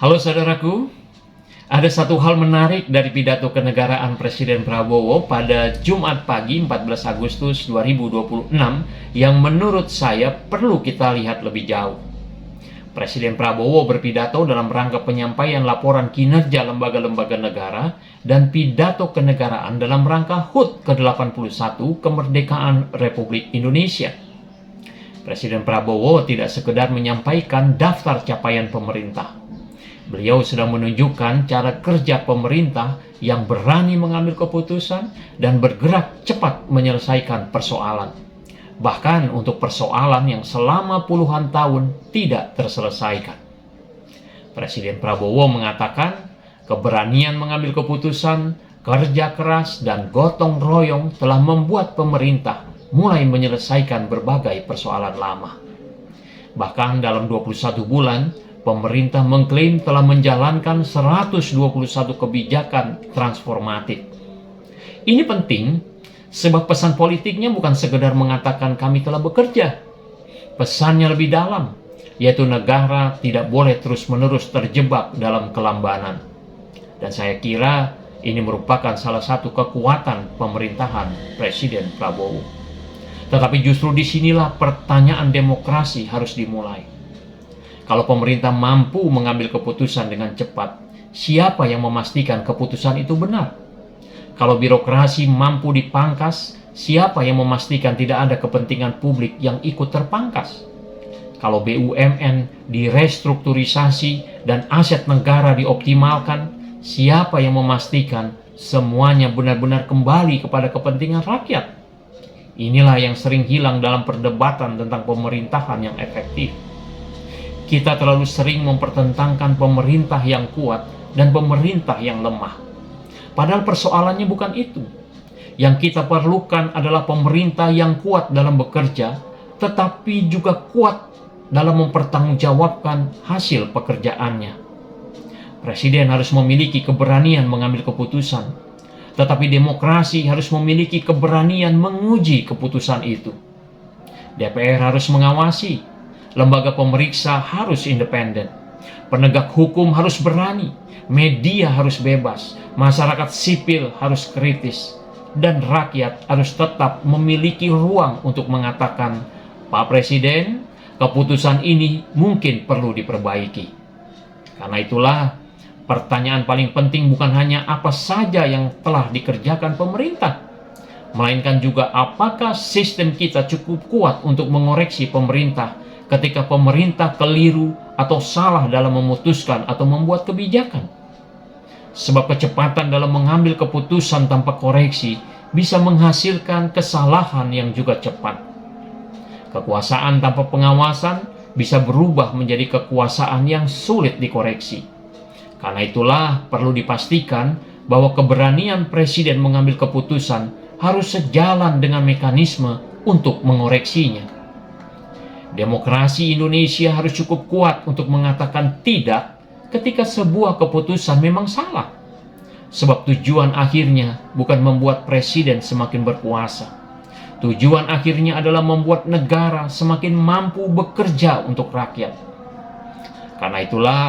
Halo saudaraku, ada satu hal menarik dari pidato kenegaraan Presiden Prabowo pada Jumat pagi 14 Agustus 2026 yang menurut saya perlu kita lihat lebih jauh. Presiden Prabowo berpidato dalam rangka penyampaian laporan kinerja lembaga-lembaga negara dan pidato kenegaraan dalam rangka HUT ke-81 kemerdekaan Republik Indonesia. Presiden Prabowo tidak sekedar menyampaikan daftar capaian pemerintah. Beliau sedang menunjukkan cara kerja pemerintah yang berani mengambil keputusan dan bergerak cepat menyelesaikan persoalan. Bahkan untuk persoalan yang selama puluhan tahun tidak terselesaikan. Presiden Prabowo mengatakan keberanian mengambil keputusan, kerja keras, dan gotong royong telah membuat pemerintah mulai menyelesaikan berbagai persoalan lama. Bahkan dalam 21 bulan, pemerintah mengklaim telah menjalankan 121 kebijakan transformatif. Ini penting, sebab pesan politiknya bukan sekedar mengatakan kami telah bekerja. Pesannya lebih dalam, yaitu negara tidak boleh terus-menerus terjebak dalam kelambanan. Dan saya kira ini merupakan salah satu kekuatan pemerintahan Presiden Prabowo. Tetapi justru disinilah pertanyaan demokrasi harus dimulai. Kalau pemerintah mampu mengambil keputusan dengan cepat, siapa yang memastikan keputusan itu benar? Kalau birokrasi mampu dipangkas, siapa yang memastikan tidak ada kepentingan publik yang ikut terpangkas? Kalau BUMN direstrukturisasi dan aset negara dioptimalkan, siapa yang memastikan semuanya benar-benar kembali kepada kepentingan rakyat? Inilah yang sering hilang dalam perdebatan tentang pemerintahan yang efektif. Kita terlalu sering mempertentangkan pemerintah yang kuat dan pemerintah yang lemah. Padahal persoalannya bukan itu. Yang kita perlukan adalah pemerintah yang kuat dalam bekerja, tetapi juga kuat dalam mempertanggungjawabkan hasil pekerjaannya. Presiden harus memiliki keberanian mengambil keputusan, tetapi demokrasi harus memiliki keberanian menguji keputusan itu. DPR harus mengawasi, lembaga pemeriksa harus independen, penegak hukum harus berani, media harus bebas, masyarakat sipil harus kritis, dan rakyat harus tetap memiliki ruang untuk mengatakan, Pak Presiden, keputusan ini mungkin perlu diperbaiki. Karena itulah, pertanyaan paling penting bukan hanya apa saja yang telah dikerjakan pemerintah, melainkan juga apakah sistem kita cukup kuat untuk mengoreksi pemerintah ketika pemerintah keliru atau salah dalam memutuskan atau membuat kebijakan. Sebab kecepatan dalam mengambil keputusan tanpa koreksi bisa menghasilkan kesalahan yang juga cepat. Kekuasaan tanpa pengawasan bisa berubah menjadi kekuasaan yang sulit dikoreksi. Karena itulah perlu dipastikan bahwa keberanian Presiden mengambil keputusan harus sejalan dengan mekanisme untuk mengoreksinya. Demokrasi Indonesia harus cukup kuat untuk mengatakan tidak ketika sebuah keputusan memang salah. Sebab tujuan akhirnya bukan membuat Presiden semakin berkuasa. Tujuan akhirnya adalah membuat negara semakin mampu bekerja untuk rakyat. Karena itulah,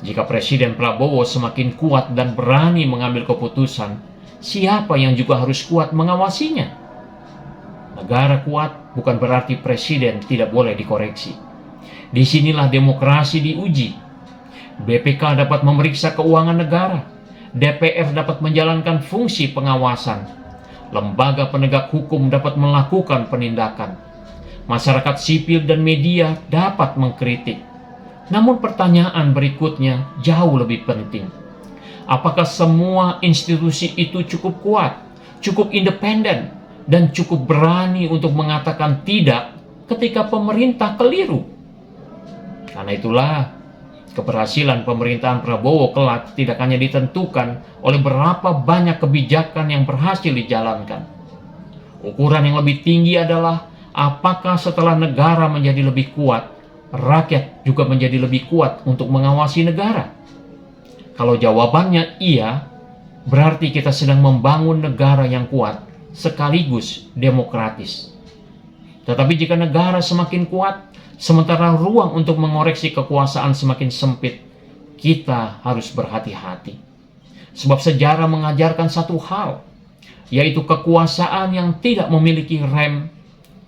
jika Presiden Prabowo semakin kuat dan berani mengambil keputusan, siapa yang juga harus kuat mengawasinya? Negara kuat bukan berarti Presiden tidak boleh dikoreksi. Disinilah demokrasi diuji. BPK dapat memeriksa keuangan negara. DPR dapat menjalankan fungsi pengawasan. Lembaga penegak hukum dapat melakukan penindakan. Masyarakat sipil dan media dapat mengkritik. Namun pertanyaan berikutnya jauh lebih penting. Apakah semua institusi itu cukup kuat, cukup independen, dan cukup berani untuk mengatakan tidak ketika pemerintah keliru? Karena itulah, keberhasilan pemerintahan Prabowo kelak tidak hanya ditentukan oleh berapa banyak kebijakan yang berhasil dijalankan. Ukuran yang lebih tinggi adalah apakah setelah negara menjadi lebih kuat, rakyat juga menjadi lebih kuat untuk mengawasi negara. Kalau jawabannya iya, berarti kita sedang membangun negara yang kuat sekaligus demokratis. Tetapi jika negara semakin kuat, sementara ruang untuk mengoreksi kekuasaan semakin sempit, kita harus berhati-hati. Sebab sejarah mengajarkan satu hal, yaitu kekuasaan yang tidak memiliki rem,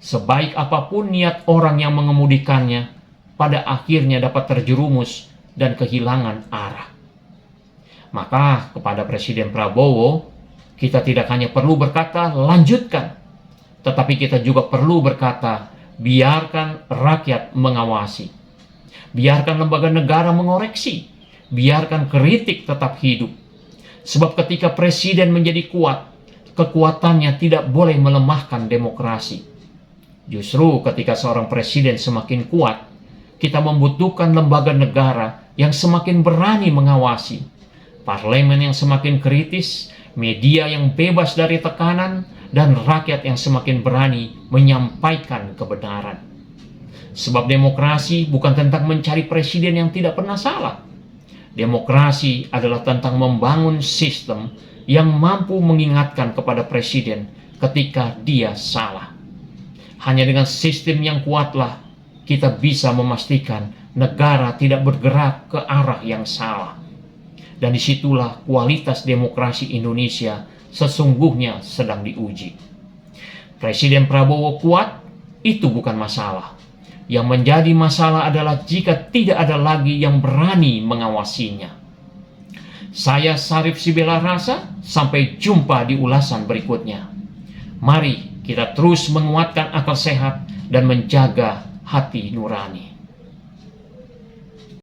sebaik apapun niat orang yang mengemudikannya, pada akhirnya dapat terjerumus dan kehilangan arah. Maka kepada Presiden Prabowo, kita tidak hanya perlu berkata lanjutkan, tetapi kita juga perlu berkata biarkan rakyat mengawasi, biarkan lembaga negara mengoreksi, biarkan kritik tetap hidup. Sebab ketika presiden menjadi kuat, kekuatannya tidak boleh melemahkan demokrasi. Justru ketika seorang presiden semakin kuat, kita membutuhkan lembaga negara yang semakin berani mengawasi, parlemen yang semakin kritis, media yang bebas dari tekanan, dan rakyat yang semakin berani menyampaikan kebenaran. Sebab demokrasi bukan tentang mencari presiden yang tidak pernah salah. Demokrasi adalah tentang membangun sistem yang mampu mengingatkan kepada presiden ketika dia salah. Hanya dengan sistem yang kuatlah kita bisa memastikan negara tidak bergerak ke arah yang salah. Dan disitulah kualitas demokrasi Indonesia sesungguhnya sedang diuji. Presiden Prabowo kuat, itu bukan masalah. Yang menjadi masalah adalah jika tidak ada lagi yang berani mengawasinya. Saya Syarif Sibiela Rasa, sampai jumpa di ulasan berikutnya. Mari kita terus menguatkan akal sehat dan menjaga hati nurani.